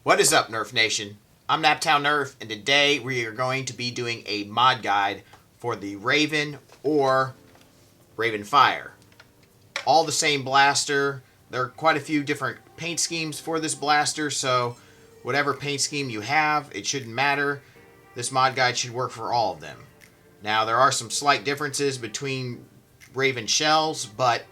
What is up, Nerf Nation? I'm Naptown Nerf, and today we are going to be doing a mod guide for the Rayven or Rayvenfire. All the same blaster. There are quite a few different paint schemes for this blaster, so whatever paint scheme you have, it shouldn't matter. This mod guide should work for all of them. Now, there are some slight differences between Rayven shells, but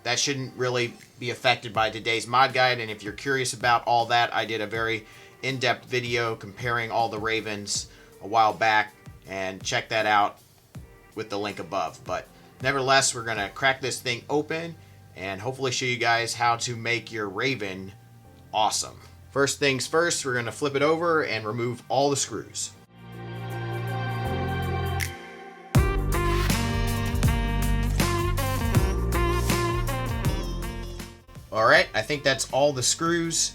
that shouldn't really be affected by today's mod guide. And if you're curious about all that, I did a very in-depth video comparing all the Ravens a while back, and check that out with the link above. But nevertheless, we're going to crack this thing open and hopefully show you guys how to make your Raven awesome. First things first, we're going to flip it over and remove all the screws. Alright, I think that's all the screws.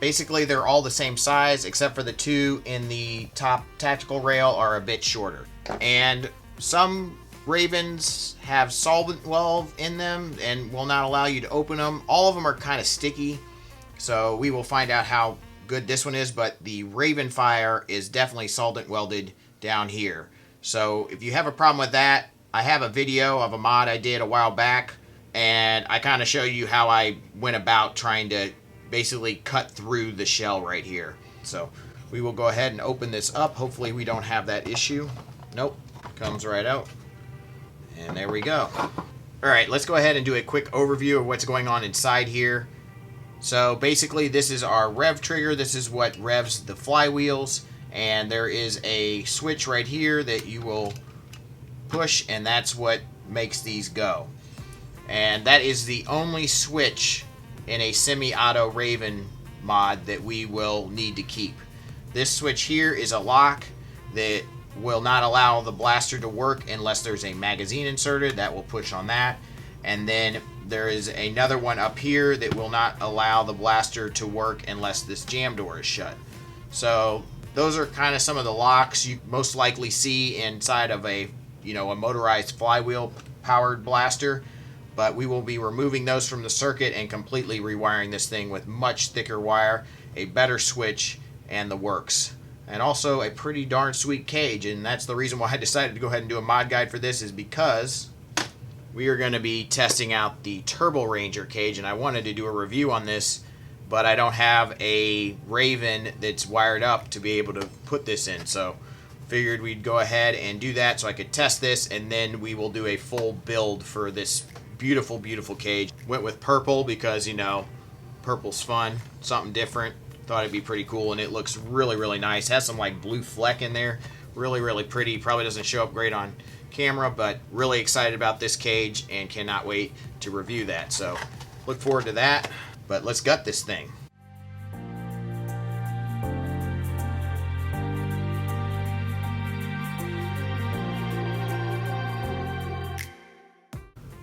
Basically, they're all the same size, except for the two in the top tactical rail are a bit shorter. And some Ravens have solvent welve in them and will not allow you to open them. All of them are kind of sticky, so we will find out how good this one is, but the Rayvenfire is definitely solvent welded down here. So if you have a problem with that, I have a video of a mod I did a while back, and I kind of show you how I went about trying to basically cut through the shell right here. So we will go ahead and open this up. Hopefully we don't have that issue. Nope, comes right out. And there we go. Alright, let's go ahead and do a quick overview of what's going on inside here. So basically this is our rev trigger. This is what revs the flywheels. And there is a switch right here that you will push, and that's what makes these go. And that is the only switch in a semi-auto Rayven mod that we will need to keep. This switch here is a lock that will not allow the blaster to work unless there's a magazine inserted. That will push on that. And then there is another one up here that will not allow the blaster to work unless this jam door is shut. So those are kind of some of the locks you most likely see inside of a motorized flywheel powered blaster. But we will be removing those from the circuit and completely rewiring this thing with much thicker wire, a better switch, and the works. And also a pretty darn sweet cage, and that's the reason why I decided to go ahead and do a mod guide for this, is because we are going to be testing out the Turbo Ranger cage, and I wanted to do a review on this, but I don't have a Rayven that's wired up to be able to put this in, so figured we'd go ahead and do that so I could test this, and then we will do a full build for this beautiful, beautiful cage. Went with purple because, purple's fun, something different. Thought it'd be pretty cool, and it looks really, really nice. Has some like blue fleck in there. Really, really pretty. Probably doesn't show up great on camera, but really excited about this cage and cannot wait to review that. So look forward to that, but let's gut this thing.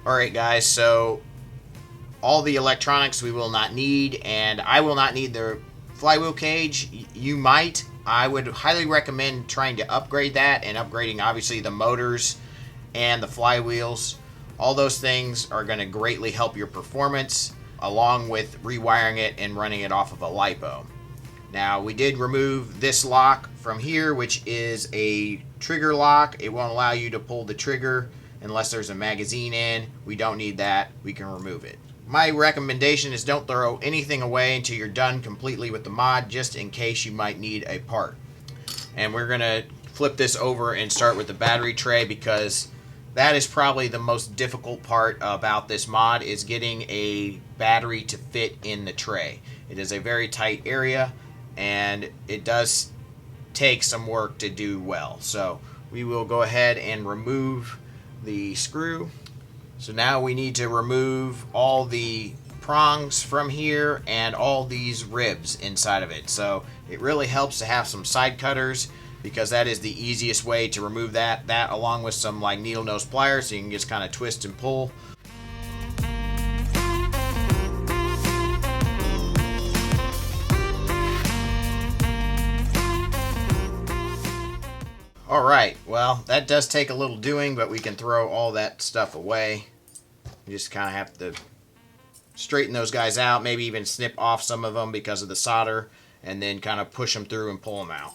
Alright guys, so all the electronics we will not need, and I will not need the flywheel cage. You might. I would highly recommend trying to upgrade that, and upgrading obviously the motors and the flywheels. All those things are going to greatly help your performance, along with rewiring it and running it off of a Lipo. Now, we did remove this lock from here, which is a trigger lock. It won't allow you to pull the trigger unless there's a magazine in. We don't need that. We can remove it. My recommendation is don't throw anything away until you're done completely with the mod, just in case you might need a part. And we're going to flip this over and start with the battery tray, because that is probably the most difficult part about this mod, is getting a battery to fit in the tray. It is a very tight area, and it does take some work to do well. So we will go ahead and remove the screw. So now we need to remove all the prongs from here and all these ribs inside of it. So it really helps to have some side cutters, because that is the easiest way to remove that along with some like needle nose pliers, so you can just kind of twist and pull. Alright, well, that does take a little doing, but we can throw all that stuff away. You just kind of have to straighten those guys out, maybe even snip off some of them because of the solder, and then kind of push them through and pull them out.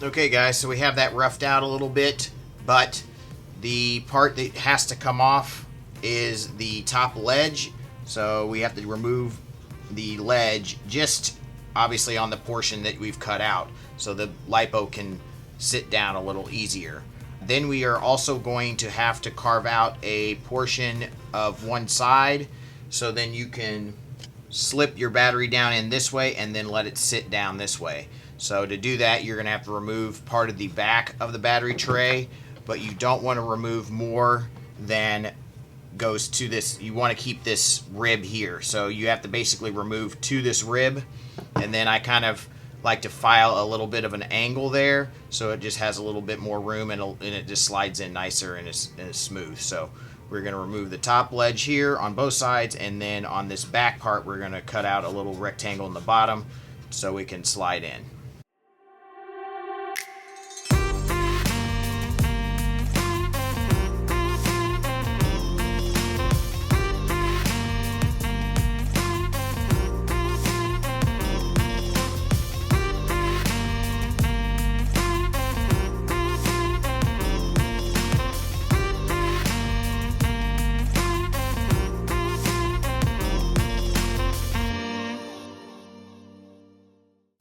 Okay guys, so we have that roughed out a little bit, but the part that has to come off is the top ledge. So we have to remove the ledge just obviously on the portion that we've cut out, so the lipo can sit down a little easier. Then we are also going to have to carve out a portion of one side, so then you can slip your battery down in this way and then let it sit down this way. So to do that, you're going to have to remove part of the back of the battery tray, but you don't want to remove more than goes to this. You want to keep this rib here. So you have to basically remove to this rib, and then I kind of like to file a little bit of an angle there, so it just has a little bit more room, and it just slides in nicer and is smooth. So we're going to remove the top ledge here on both sides, and then on this back part we're going to cut out a little rectangle in the bottom so we can slide in.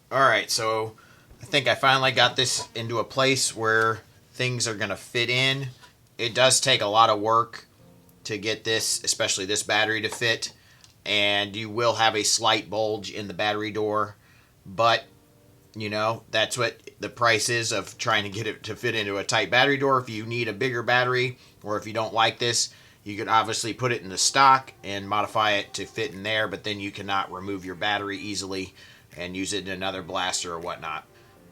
Alright, so I think I finally got this into a place where things are going to fit in. It does take a lot of work to get this, especially this battery, to fit, and you will have a slight bulge in the battery door, but you know, that's what the price is of trying to get it to fit into a tight battery door. If you need a bigger battery, or if you don't like this, you could obviously put it in the stock and modify it to fit in there, but then you cannot remove your battery easily and use it in another blaster or whatnot.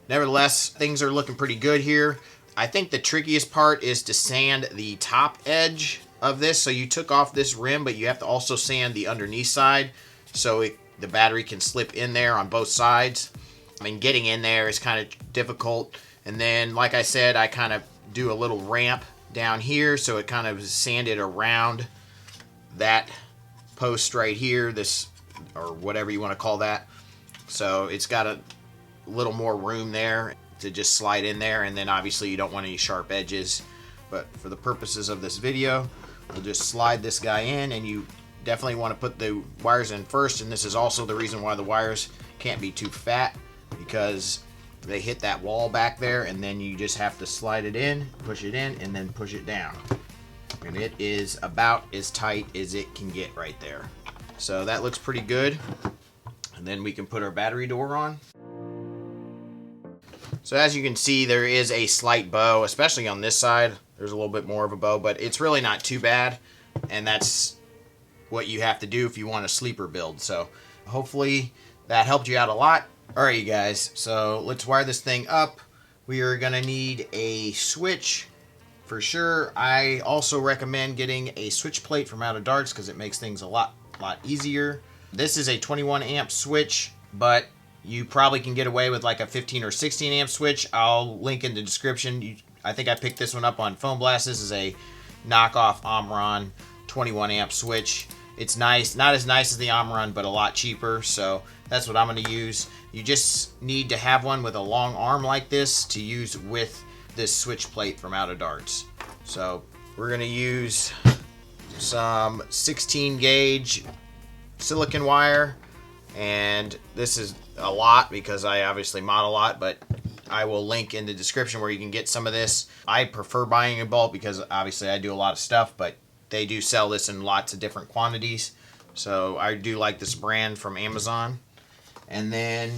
Nevertheless, things are looking pretty good here. I think the trickiest part is to sand the top edge of this. So you took off this rim, but you have to also sand the underneath side so the battery can slip in there on both sides. I mean, getting in there is kind of difficult. And then, like I said, I kind of do a little ramp down here, so it kind of is sanded around that post right here, this, or whatever you want to call that. So it's got a little more room there to just slide in there, and then obviously you don't want any sharp edges. But for the purposes of this video, we'll just slide this guy in, and you definitely want to put the wires in first. And this is also the reason why the wires can't be too fat, because they hit that wall back there, and then you just have to slide it in, push it in, and then push it down. And it is about as tight as it can get right there. So that looks pretty good. And then we can put our battery door on. So as you can see, there is a slight bow, especially on this side. There's a little bit more of a bow, but it's really not too bad. And that's what you have to do if you want a sleeper build. So hopefully that helped you out a lot. Alright, you guys, so let's wire this thing up. We are going to need a switch for sure. I also recommend getting a switch plate from Out of Darts because it makes things a lot easier. This is a 21 amp switch, but you probably can get away with like a 15 or 16 amp switch. I'll link in the description. I think I picked this one up on Foam Blast. This is a knockoff Omron 21 amp switch. It's nice, not as nice as the Omron, but a lot cheaper, so that's what I'm going to use. You just need to have one with a long arm like this to use with this switch plate from Out of Darts. So we're going to use some 16 gauge silicon wire, and this is a lot because I obviously mod a lot, but I will link in the description where you can get some of this. I prefer buying in bulk because obviously I do a lot of stuff, but they do sell this in lots of different quantities. So I do like this brand from Amazon. And then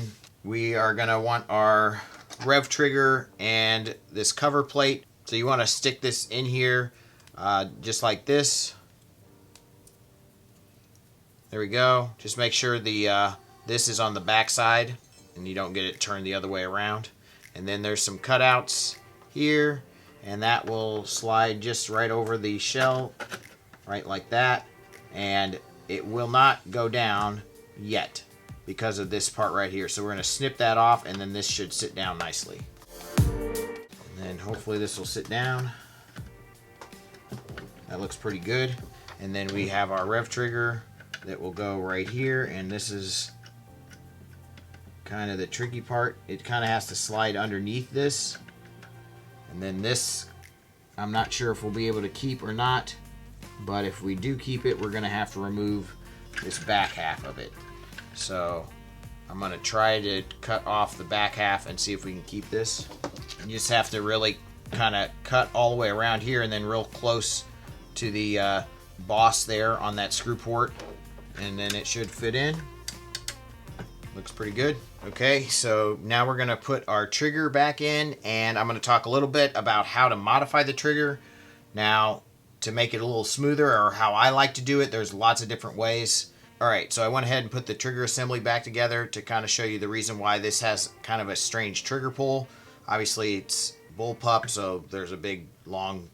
we are going to want our rev trigger and this cover plate. So you want to stick this in here just like this. There we go. Just make sure the this is on the back side and you don't get it turned the other way around. And then there's some cutouts here, and that will slide just right over the shell, right like that. And it will not go down yet because of this part right here. So we're going to snip that off, and then this should sit down nicely. And then hopefully this will sit down. That looks pretty good. And then we have our rev trigger that will go right here, and this is kind of the tricky part. It kind of has to slide underneath this, and then this I'm not sure if we'll be able to keep or not, but if we do keep it, we're gonna have to remove this back half of it. So I'm gonna try to cut off the back half and see if we can keep this. You just have to really kind of cut all the way around here and then real close to the boss there on that screw port, and then it should fit in. Looks pretty good. Okay, so now we're going to put our trigger back in, and I'm going to talk a little bit about how to modify the trigger. Now, to make it a little smoother, or how I like to do it, there's lots of different ways. Alright, so I went ahead and put the trigger assembly back together to kind of show you the reason why this has kind of a strange trigger pull. Obviously, it's bullpup, so there's a big, long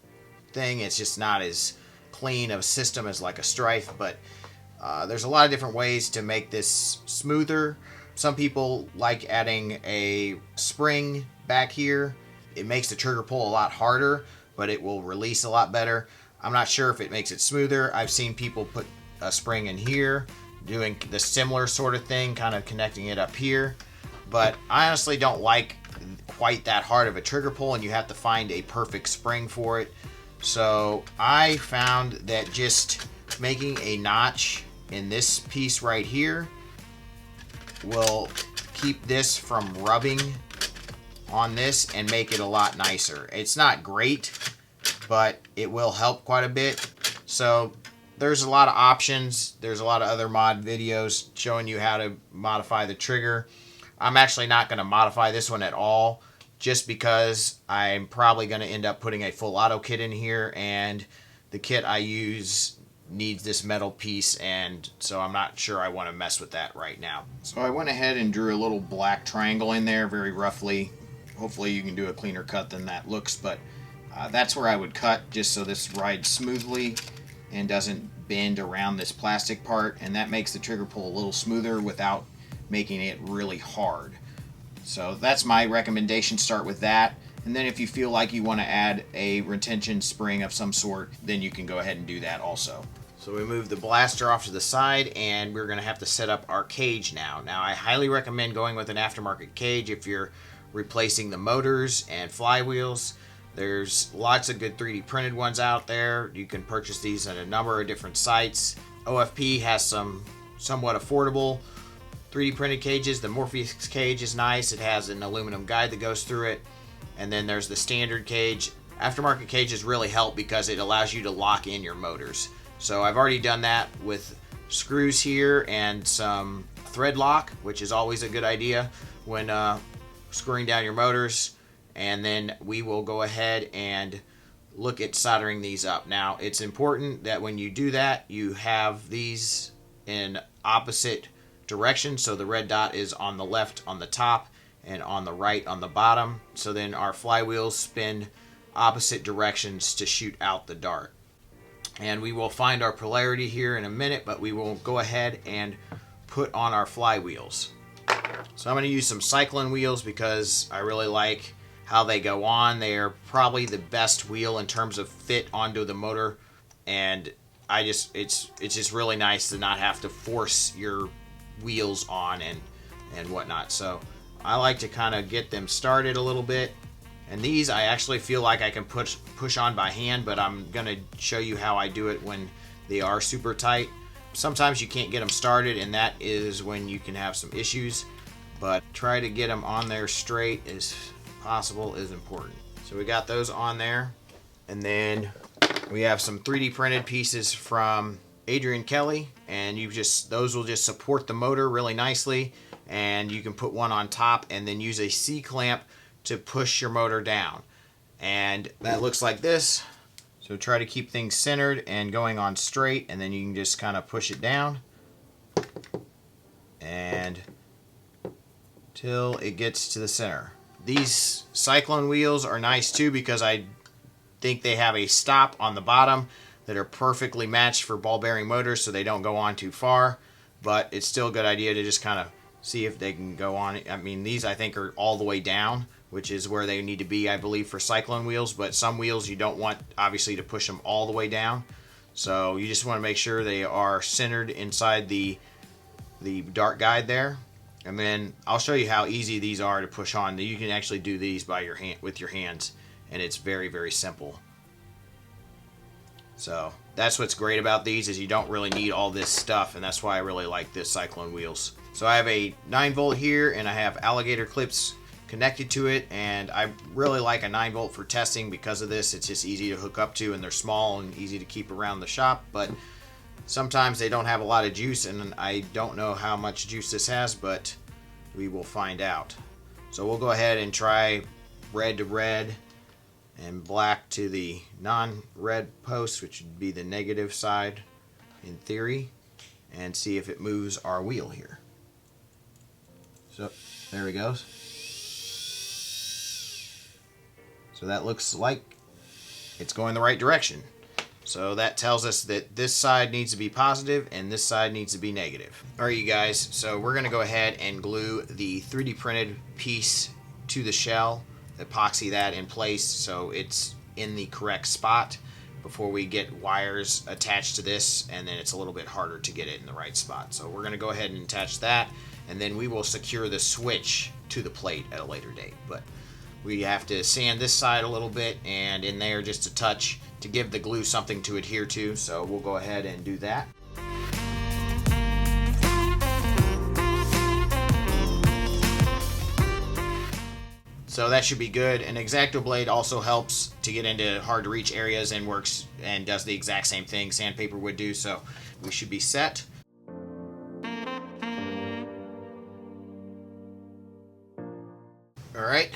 thing. It's just not as clean of a system as like a Strife, but there's a lot of different ways to make this smoother. Some people like adding a spring back here. It makes the trigger pull a lot harder, but it will release a lot better. I'm not sure if it makes it smoother. I've seen people put a spring in here, doing the similar sort of thing, kind of connecting it up here. But I honestly don't like quite that hard of a trigger pull, and you have to find a perfect spring for it. So I found that just making a notch in this piece right here will keep this from rubbing on this and make it a lot nicer. It's not great, but it will help quite a bit. So there's a lot of options. There's a lot of other mod videos showing you how to modify the trigger. I'm actually not going to modify this one at all, just because I'm probably going to end up putting a full auto kit in here, and the kit I use needs this metal piece, and so I'm not sure I want to mess with that right now. So I went ahead and drew a little black triangle in there very roughly. Hopefully you can do a cleaner cut than that looks, but that's where I would cut, just so this rides smoothly and doesn't bend around this plastic part, and that makes the trigger pull a little smoother without making it really hard. So that's my recommendation. Start with that, and then if you feel like you want to add a retention spring of some sort, then you can go ahead and do that also. So we move the blaster off to the side, and we're going to have to set up our cage now. Now I highly recommend going with an aftermarket cage if you're replacing the motors and flywheels. There's lots of good 3D printed ones out there. You can purchase these at a number of different sites. OFP has some somewhat affordable 3D printed cages. The Morpheus cage is nice. It has an aluminum guide that goes through it. And then there's the standard cage. Aftermarket cages really help because it allows you to lock in your motors. So I've already done that with screws here and some thread lock, which is always a good idea when screwing down your motors. And then we will go ahead and look at soldering these up. Now, it's important that when you do that, you have these in opposite directions. So the red dot is on the left on the top and on the right on the bottom. So then our flywheels spin opposite directions to shoot out the dart. And we will find our polarity here in a minute, but we will go ahead and put on our flywheels. So I'm going to use some cyclone wheels because I really like how they go on. They are probably the best wheel in terms of fit onto the motor, and it's just really nice to not have to force your wheels on and whatnot. So I like to kind of get them started a little bit, and these I actually feel like I can push on by hand, but I'm gonna show you how I do it when they are super tight. Sometimes you can't get them started, and that is when you can have some issues, but try to get them on there straight as possible is important. So we got those on there, and then We have some 3D printed pieces from Adrian Kelly, and those will just support the motor really nicely, and you can put one on top and then use a C-clamp to push your motor down. And that looks like this. So try to keep things centered and going on straight, and then you can just kind of push it down and till it gets to the center. These cyclone wheels are nice too because I think they have a stop on the bottom that are perfectly matched for ball bearing motors so they don't go on too far, but it's still a good idea to just kind of see if they can go on. I mean, these I think are all the way down, which is where they need to be, I believe, for cyclone wheels, but some wheels you don't want, obviously, to push them all the way down. So you just want to make sure they are centered inside the dart guide there. And then I'll show you how easy these are to push on. You can actually do these by your hand, with your hands, and it's very, very simple. So that's what's great about these, is you don't really need all this stuff, and that's why I really like this cyclone wheels. So I have a 9-volt here, and I have alligator clips connected to it, and I really like a 9-volt for testing because of this. It's just easy to hook up to, and they're small and easy to keep around the shop, but sometimes they don't have a lot of juice, and I don't know how much juice this has, but we will find out. So we'll go ahead and try red to red and black to the non-red post, which would be the negative side in theory, and see if it moves our wheel here. So there he goes. So that looks like it's going the right direction. So that tells us that this side needs to be positive and this side needs to be negative. Alright, you guys, so we're going to go ahead and glue the 3D printed piece to the shell, epoxy that in place so it's in the correct spot before we get wires attached to this, and then it's a little bit harder to get it in the right spot. So we're going to go ahead and attach that, and then we will secure the switch to the plate at a later date. But we have to sand this side a little bit and in there just a touch to give the glue something to adhere to, so we'll go ahead and do that. So that should be good. An X-Acto blade also helps to get into hard to reach areas and works and does the exact same thing sandpaper would do, so we should be set. Alright,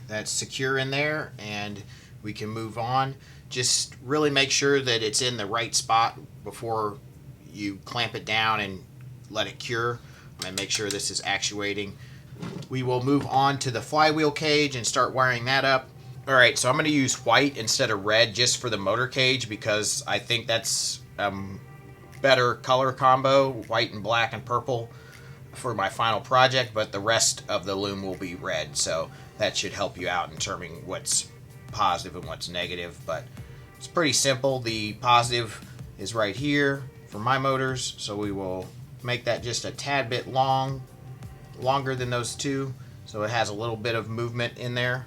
that's secure in there and we can move on. Just really make sure that it's in the right spot before you clamp it down and let it cure, and make sure this is actuating. We will move on to the flywheel cage and start wiring that up. Alright, so I'm going to use white instead of red just for the motor cage because I think that's better color combo, white and black and purple for my final project, but the rest of the loom will be red, so that should help you out in determining what's positive and what's negative. But it's pretty simple. The positive is right here for my motors, so we will make that just a tad bit longer than those two, so it has a little bit of movement in there.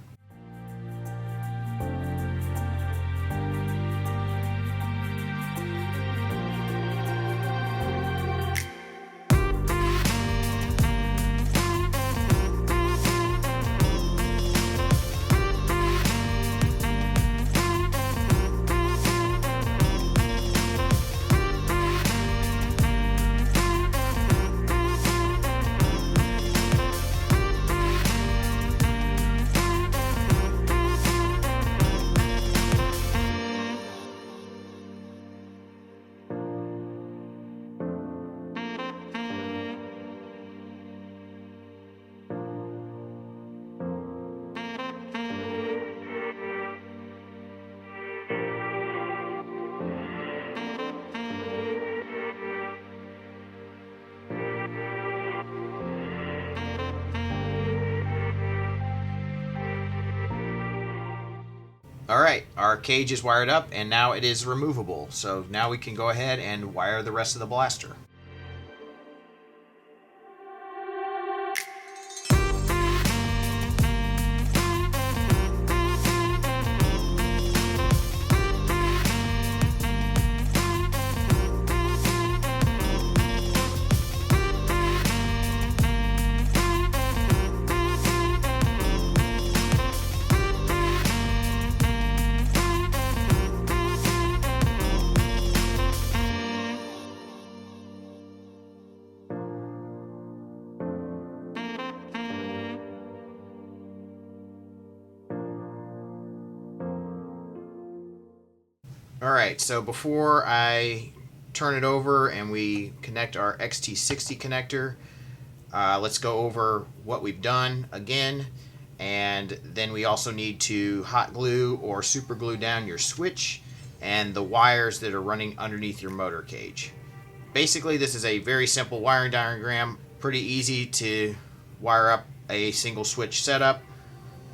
Alright, our cage is wired up and now it is removable. So now we can go ahead and wire the rest of the blaster. Alright, so before I turn it over and we connect our XT60 connector, let's go over what we've done again, and then we also need to hot glue or super glue down your switch and the wires that are running underneath your motor cage. Basically, this is a very simple wiring diagram, pretty easy to wire up a single switch setup,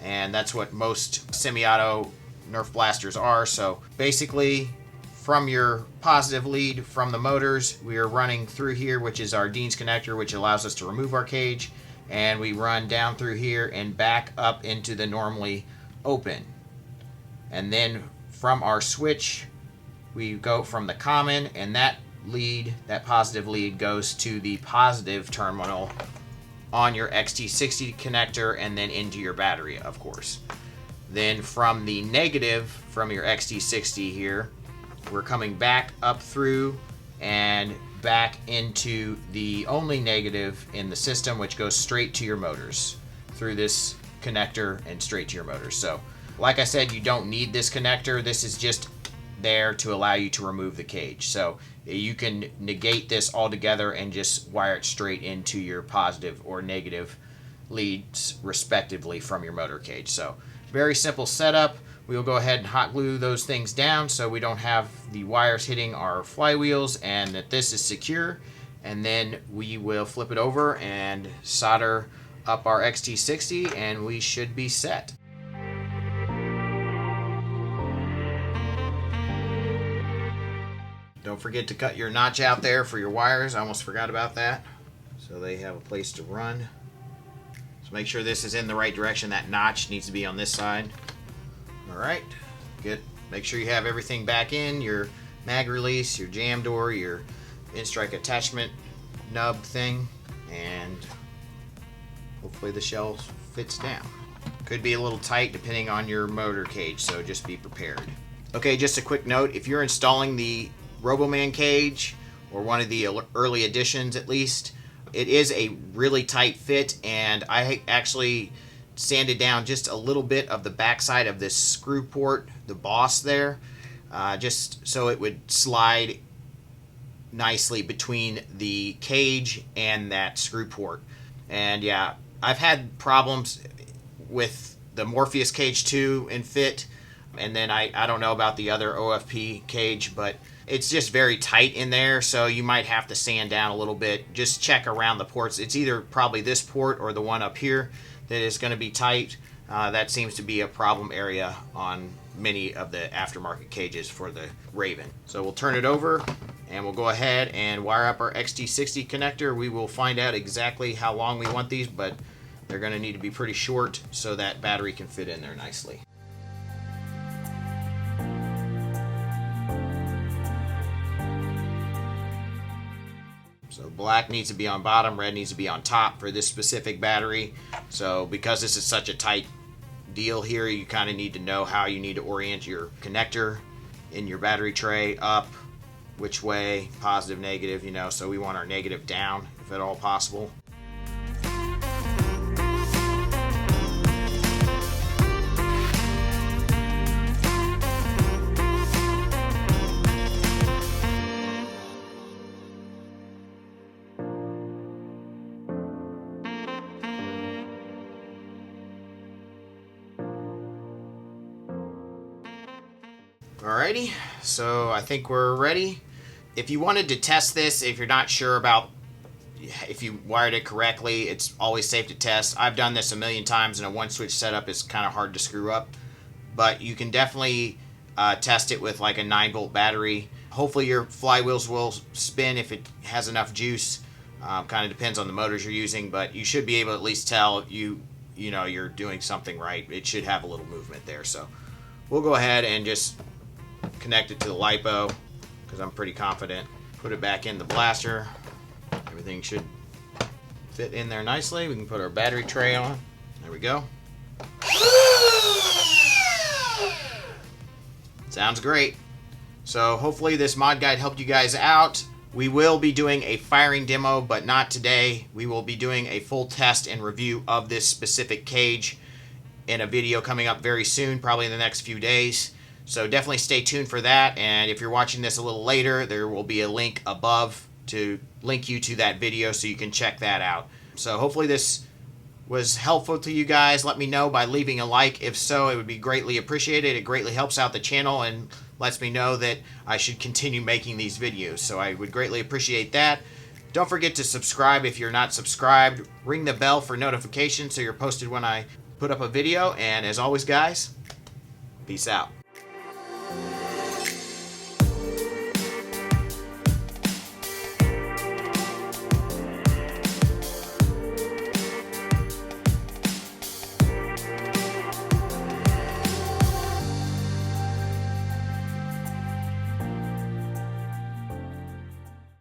and that's what most semi-auto NERF blasters are. So basically, from your positive lead from the motors, we are running through here, which is our Dean's connector, which allows us to remove our cage, and we run down through here and back up into the normally open. And then from our switch, we go from the common, and that lead, that positive lead, goes to the positive terminal on your XT60 connector and then into your battery, of course. Then from the negative from your XT60 here, we're coming back up through and back into the only negative in the system, which goes straight to your motors through this connector and straight to your motors. So like I said, you don't need this connector. This is just there to allow you to remove the cage. So you can negate this altogether and just wire it straight into your positive or negative leads respectively from your motor cage. So very simple setup. We'll go ahead and hot glue those things down so we don't have the wires hitting our flywheels and that this is secure. And then we will flip it over and solder up our XT60 and we should be set. Don't forget to cut your notch out there for your wires. I almost forgot about that. So they have a place to run. So make sure this is in the right direction. That notch needs to be on this side. Alright, good. Make sure you have everything back in, your mag release, your jam door, your in-strike attachment nub thing, and hopefully the shell fits down. Could be a little tight depending on your motor cage, so just be prepared. Okay, just a quick note, if you're installing the Roboman cage, or one of the early editions at least, it is a really tight fit, and I actually sanded down just a little bit of the backside of this screw port, the boss there, just so it would slide nicely between the cage and that screw port. And yeah, I've had problems with the Morpheus cage too in fit, and then I don't know about the other OFP cage, but it's just very tight in there, so you might have to sand down a little bit. Just check around the ports. It's either probably this port or the one up here that is going to be tight. That seems to be a problem area on many of the aftermarket cages for the Rayven. So we'll turn it over and we'll go ahead and wire up our XT60 connector. We will find out exactly how long we want these, but they're going to need to be pretty short so that battery can fit in there nicely. So black needs to be on bottom, red needs to be on top for this specific battery. So because this is such a tight deal here, you kind of need to know how you need to orient your connector in your battery tray, up, which way, positive, negative, you know, so we want our negative down if at all possible. Alrighty, so I think we're ready. If you wanted to test this, if you're not sure about if you wired it correctly, it's always safe to test. I've done this a million times, and a one-switch setup is kind of hard to screw up. But you can definitely test it with like a 9-volt battery. Hopefully your flywheels will spin if it has enough juice. Kind of depends on the motors you're using, but you should be able to at least tell you know you're doing something right. It should have a little movement there. So we'll go ahead and just connect it to the Lipo because I'm pretty confident. Put it back in the blaster. Everything should fit in there nicely. We can put our battery tray on. There we go. Sounds great. So hopefully this mod guide helped you guys out. We will be doing a firing demo, but not today. We will be doing a full test and review of this specific cage in a video coming up very soon, probably in the next few days. So definitely stay tuned for that. And if you're watching this a little later, there will be a link above to link you to that video so you can check that out. So hopefully this was helpful to you guys. Let me know by leaving a like. If so, it would be greatly appreciated. It greatly helps out the channel and lets me know that I should continue making these videos. So I would greatly appreciate that. Don't forget to subscribe if you're not subscribed. Ring the bell for notifications so you're posted when I put up a video. And as always, guys, peace out.